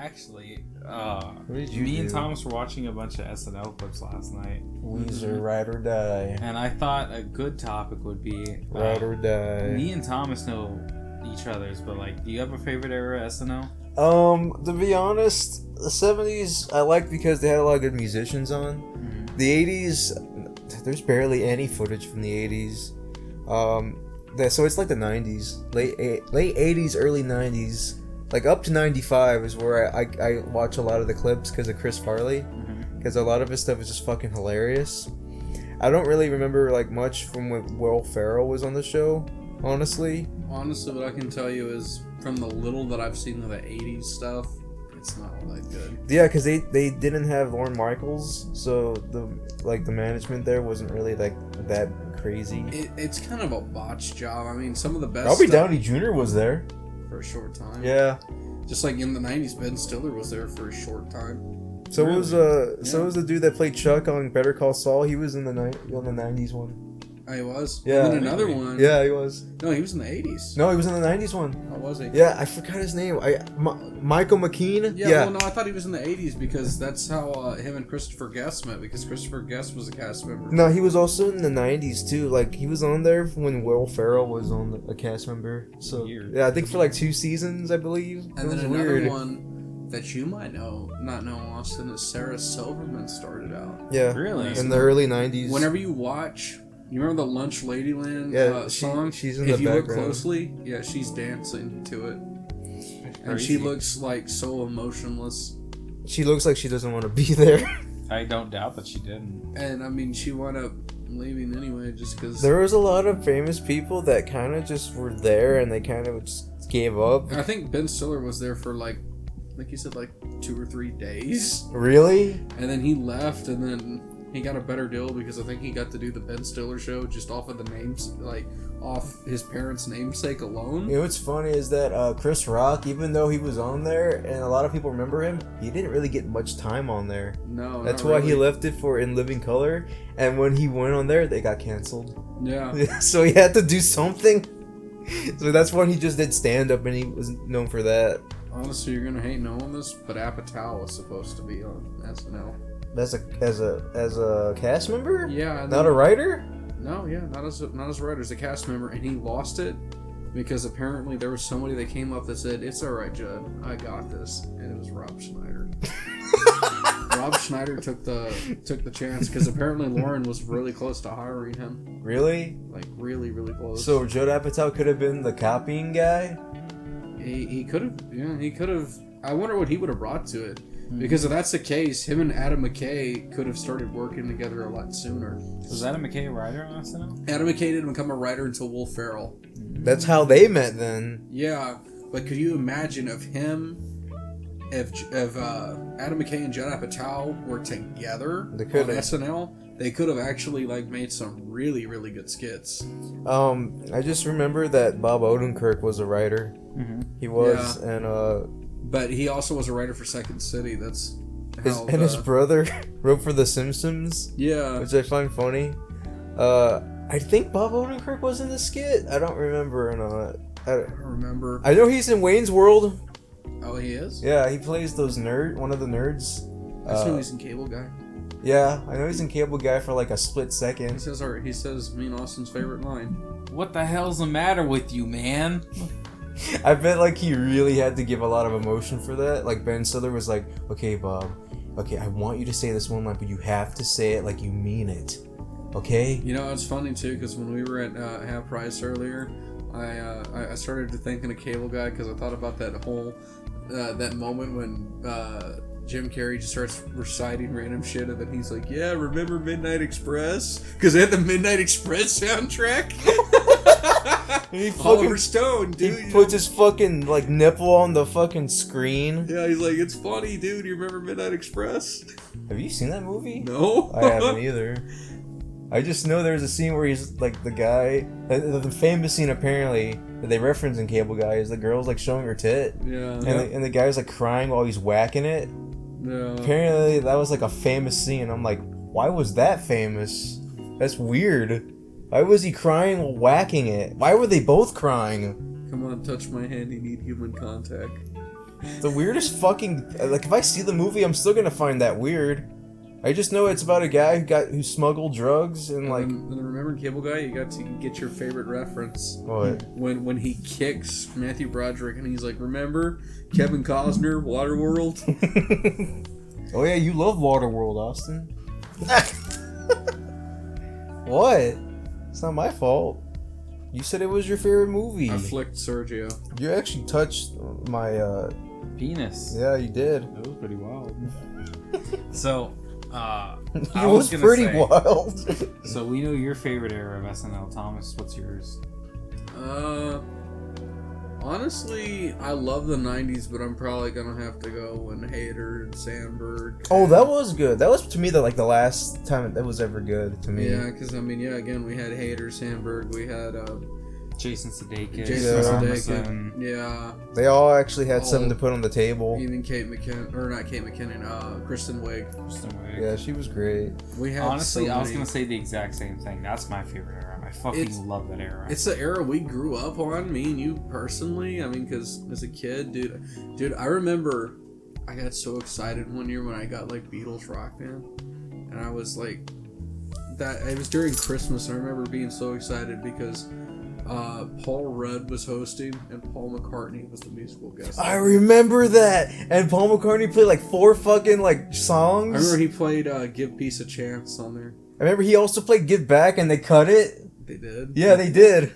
Actually, what did you me do? and Thomas were watching a bunch of SNL clips last night. Weezer, Ride or Die. And I thought a good topic would be Ride or Die. Me and Thomas know each other's, but like, do you have a favorite era of SNL? To be honest, the 70s I liked because they had a lot of good musicians on. Mm-hmm. The 80s, there's barely any footage from the 80s. So it's like the 90s, late 80s, early 90s, like up to 95 is where I watch a lot of the clips because of Chris Farley, because a lot of his stuff is just fucking hilarious. I don't really remember like much from when Will Ferrell was on the show, honestly. Honestly, what I can tell you is from the little that I've seen of the 80s stuff, it's not all that good. Yeah, because they didn't have Lorne Michaels, so the management there wasn't really like that crazy. It's kind of a botched job. I mean, some of the best Robert stuff Downey Jr. was there for a short time. Yeah. Just like in the 90s, Ben Stiller was there for a short time. So really? was the dude that played Chuck on Better Call Saul. He was in the 90s one. Oh, he was? Yeah. And then another one. Yeah, he was. No, he was in the 80s. No, he was in the 90s one. Oh, was he? Yeah, I forgot his name. Michael McKean? Yeah, well, no, I thought he was in the 80s because that's how him and Christopher Guest met, because Christopher Guest was a cast member. No, he was also in the 90s too. Like, he was on there when Will Ferrell was on a cast member. So, yeah, I think for like 2 seasons, I believe. And then another one that you might not know, Austin, is Sarah Silverman started out. Yeah. Really? In the early 90s. Whenever you watch... You remember the Lunch Ladyland song? She's in the background. If you look closely, she's dancing to it. And she looks like so emotionless. She looks like she doesn't want to be there. I don't doubt that she didn't. And I mean, she wound up leaving anyway just because... There was a lot of famous people that kind of just were there and they kind of just gave up. I think Ben Stiller was there for like you said, like 2 or 3 days. Really? And then he left, and then... He got a better deal because I think he got to do the Ben Stiller show just off of the names, like off his parents' namesake alone. You know what's funny is that Chris Rock, even though he was on there and a lot of people remember him, he didn't really get much time on there. No, that's why he left it for In Living Color. And when he went on there, they got canceled. Yeah. So he had to do something. So that's when he just did stand up, and he was known for that. Honestly, you're gonna hate knowing this, but Apatow was supposed to be on SNL. As a cast member? Yeah. Not a writer? No, yeah, not as a writer, as a cast member, and he lost it because apparently there was somebody that came up that said, "It's all right, Judd, I got this," and it was Rob Schneider. Rob Schneider took the chance because apparently Lauren was really close to hiring him. Really? Like really, really close. So Judd Apatow could have been the copying guy? He could have. Yeah, he could have. I wonder what he would have brought to it. Because if that's the case, him and Adam McKay could have started working together a lot sooner. Was Adam McKay a writer on SNL? Adam McKay didn't become a writer until Will Ferrell. That's how they met then. Yeah, but could you imagine if Adam McKay and Judd Apatow were together on SNL? They could have actually like made some really, really good skits. I just remember that Bob Odenkirk was a writer. Mm-hmm. He was, and but he also was a writer for Second City. That's his brother wrote for The Simpsons. Yeah, which I find funny. I think Bob Odenkirk was in the skit. I don't remember or not. I don't remember. I know he's in Wayne's World. Oh, he is? Yeah, he plays one of the nerds. I know he's in Cable Guy. Yeah, I know he's in Cable Guy for like a split second. He says me and Austin's favorite line. What the hell's the matter with you, man? I bet like he really had to give a lot of emotion for that. Like Ben Stiller was like, "Okay, Bob. Okay, I want you to say this one line, but you have to say it like you mean it. Okay?" You know, it's funny too because when we were at Half Price earlier, I started thinking of Cable Guy because I thought about that whole that moment when Jim Carrey just starts reciting random shit and then he's like, "Yeah, remember Midnight Express?" Because they had the Midnight Express soundtrack. Oliver Stone, dude. He puts his fucking like nipple on the fucking screen. Yeah, he's like, "It's funny, dude. You remember Midnight Express?" Have you seen that movie? No, I haven't either. I just know there's a scene where he's like the guy. The famous scene apparently that they reference in Cable Guy is the girl's like showing her tit. Yeah. And the guy's like crying while he's whacking it. Yeah. Apparently that was like a famous scene. I'm like, why was that famous? That's weird. Why was he crying while whacking it? Why were they both crying? Come on, touch my hand. You need human contact. The weirdest fucking like if I see the movie, I'm still gonna find that weird. I just know it's about a guy who smuggled drugs and like. And remember Cable Guy, you got to get your favorite reference. What? When he kicks Matthew Broderick and he's like, remember Kevin Costner, Waterworld? Oh yeah, you love Waterworld, Austin. What? It's not my fault. You said it was your favorite movie. I flicked Sergio. You actually touched my Penis. Yeah, you did. That was pretty wild. So, It I was gonna pretty say, wild. So we know your favorite era of SNL, Thomas. What's yours? Honestly, I love the 90s, but I'm probably gonna have to go when Hader and Sandberg. Oh, that was good. That was to me the last time that was ever good to me. Yeah, because I mean, again, we had Hader, Sandberg, we had Jason Sudeikis. Jason Sudeikis. Yeah. They all actually had something to put on the table. Even Kate McKinnon, or not Kate McKinnon, Kristen Wiig. Yeah, she was great. We had Honestly, I was gonna say the exact same thing. That's my favorite era. I fucking It's- love that era. It's the era we grew up on, me and you personally. I mean, because as a kid, dude, I remember I got so excited one year when I got like Beatles Rock Band, and I was like, that. It was during Christmas, and I remember being so excited because Paul Rudd was hosting and Paul McCartney was the musical guest. I remember that. And Paul McCartney played like 4 fucking like songs. I remember he played "Give Peace a Chance" on there. I remember he also played Get Back and they cut it. They did. Yeah, they did.